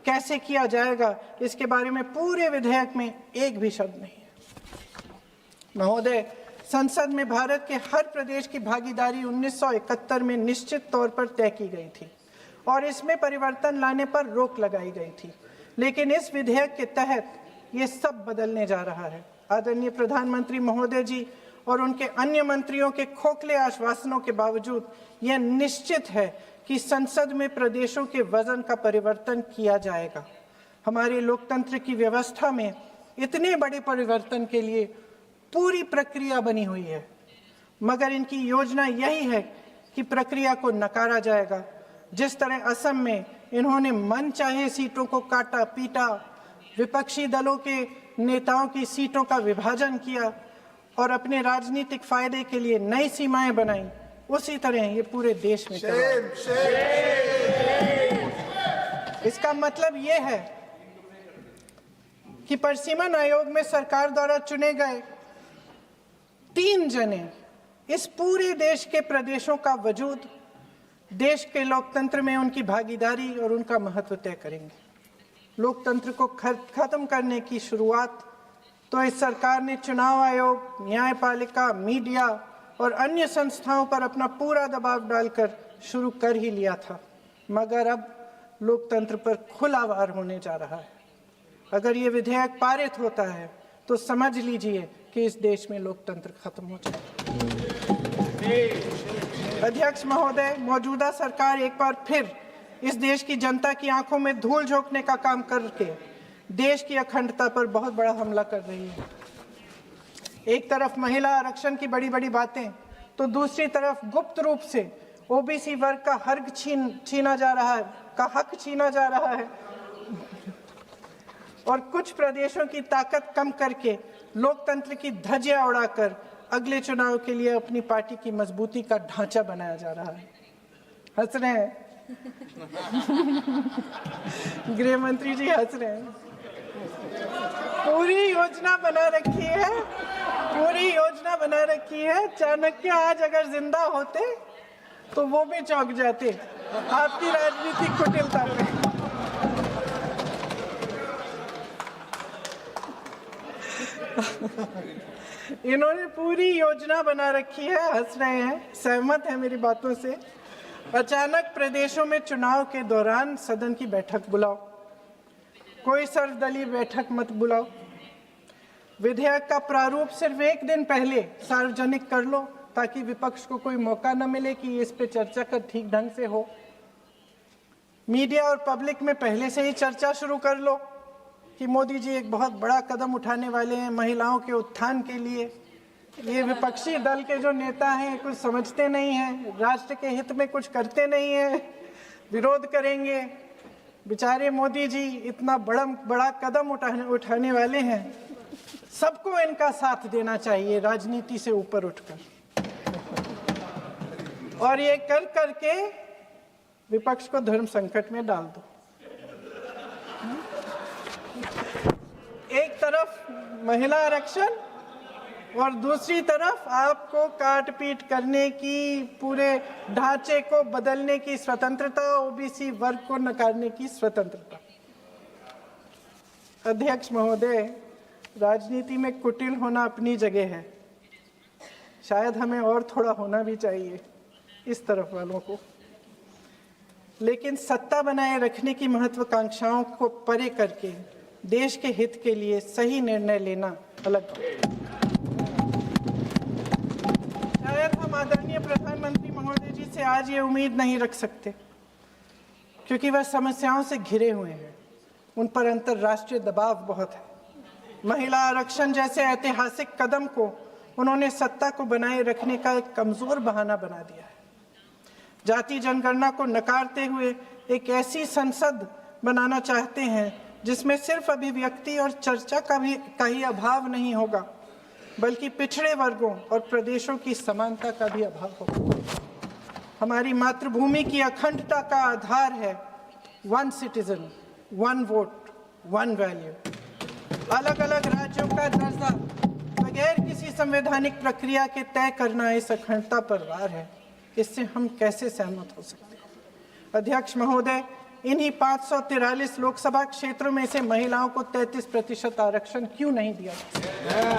कैसे किया जाएगा, इसके बारे में पूरे विधेयक में एक भी शब्द नहीं है। महोदय, संसद में भारत के हर प्रदेश की भागीदारी 1971 में निश्चित तौर पर तय की गई थी और इसमें परिवर्तन लाने पर रोक लगाई गई थी, लेकिन इस विधेयक के तहत ये सब बदलने जा रहा है। आदरणीय प्रधानमंत्री महोदय जी और उनके अन्य मंत्रियों के खोखले आश्वासनों के बावजूद यह निश्चित है कि संसद में प्रदेशों के वजन का परिवर्तन किया जाएगा। हमारे लोकतंत्र की व्यवस्था में इतने बड़े परिवर्तन के लिए पूरी प्रक्रिया बनी हुई है, मगर इनकी योजना यही है कि प्रक्रिया को नकारा जाएगा। जिस तरह असम में इन्होंने मनचाहे सीटों को काटा पीटा, विपक्षी दलों के नेताओं की सीटों का विभाजन किया और अपने राजनीतिक फायदे के लिए नई सीमाएं बनाई, उसी तरह ये पूरे देश में इसका मतलब ये है कि परिसीमन आयोग में सरकार द्वारा चुने गए 3 जने इस पूरे देश के प्रदेशों का वजूद, देश के लोकतंत्र में उनकी भागीदारी और उनका महत्व तय करेंगे। लोकतंत्र को खत्म करने की शुरुआत तो इस सरकार ने चुनाव आयोग, न्यायपालिका, मीडिया और अन्य संस्थाओं पर अपना पूरा दबाव डालकर शुरू कर ही लिया था, मगर अब लोकतंत्र पर खुला वार होने जा रहा है। अगर ये विधेयक पारित होता है तो समझ लीजिए कि इस देश में लोकतंत्र खत्म हो जाएगा। अध्यक्ष महोदय, मौजूदा सरकार एक बार फिर इस देश की जनता की आंखों में धूल झोंकने का काम करके देश की अखंडता पर बहुत बड़ा हमला कर रही है। एक तरफ महिला आरक्षण की बड़ी बड़ी बातें, तो दूसरी तरफ गुप्त रूप से ओबीसी वर्ग का हक छीना जा रहा है और कुछ प्रदेशों की ताकत कम करके लोकतंत्र की धज्जियां उड़ाकर अगले चुनाव के लिए अपनी पार्टी की मजबूती का ढांचा बनाया जा रहा है। हंस रहे हैं गृह मंत्री जी, हंस रहे हैं। पूरी योजना बना रखी है। चाणक्य आज अगर जिंदा होते तो वो भी चौंक जाते आपकी राजनीतिक कुटिलता पे। इन्होंने पूरी योजना बना रखी है। हंस रहे हैं, सहमत है मेरी बातों से। अचानक प्रदेशों में चुनाव के दौरान सदन की बैठक बुलाओ, कोई सर्वदलीय बैठक मत बुलाओ। विधेयक का प्रारूप सिर्फ एक दिन पहले सार्वजनिक कर लो ताकि विपक्ष को कोई मौका न मिले कि इस पे चर्चा कर ठीक ढंग से हो। मीडिया और पब्लिक में पहले से ही चर्चा शुरू कर लो कि मोदी जी एक बहुत बड़ा कदम उठाने वाले हैं महिलाओं के उत्थान के लिए। ये विपक्षी दल के जो नेता हैं कुछ समझते नहीं हैं, राष्ट्र के हित में कुछ करते नहीं हैं, विरोध करेंगे। बेचारे मोदी जी इतना बड़ा कदम उठाने वाले हैं, सबको इनका साथ देना चाहिए राजनीति से ऊपर उठकर, और ये कर करके विपक्ष को धर्म संकट में डाल दो। एक तरफ महिला आरक्षण और दूसरी तरफ आपको काट पीट करने की, पूरे ढांचे को बदलने की स्वतंत्रता, ओबीसी वर्ग को नकारने की स्वतंत्रता। अध्यक्ष महोदय, राजनीति में कुटिल होना अपनी जगह है, शायद हमें और थोड़ा होना भी चाहिए इस तरफ वालों को, लेकिन सत्ता बनाए रखने की महत्वाकांक्षाओं को परे करके देश के हित के लिए सही निर्णय लेना अलग। शायद हम आदरणीय प्रधानमंत्री महोदय जी से आज ये उम्मीद नहीं रख सकते क्योंकि वह समस्याओं से घिरे हुए हैं, उन पर अंतर्राष्ट्रीय दबाव बहुत है। महिला आरक्षण जैसे ऐतिहासिक कदम को उन्होंने सत्ता को बनाए रखने का एक कमजोर बहाना बना दिया है। जाति जनगणना को नकारते हुए एक ऐसी संसद बनाना चाहते हैं जिसमें सिर्फ अभिव्यक्ति और चर्चा का ही अभाव नहीं होगा, बल्कि पिछड़े वर्गों और प्रदेशों की समानता का भी अभाव होगा। हमारी मातृभूमि की अखंडता का आधार है 1 सिटीजन 1 वोट 1 वैल्यू। अलग अलग राज्यों का दर्जा बगैर किसी संवैधानिक प्रक्रिया के तय करना इस अखंडता पर वार है। इससे हम कैसे सहमत हो सकते हैं? अध्यक्ष महोदय, इन्हीं 543 लोकसभा क्षेत्रों में से महिलाओं को 33% आरक्षण क्यों नहीं दिया जा सकता?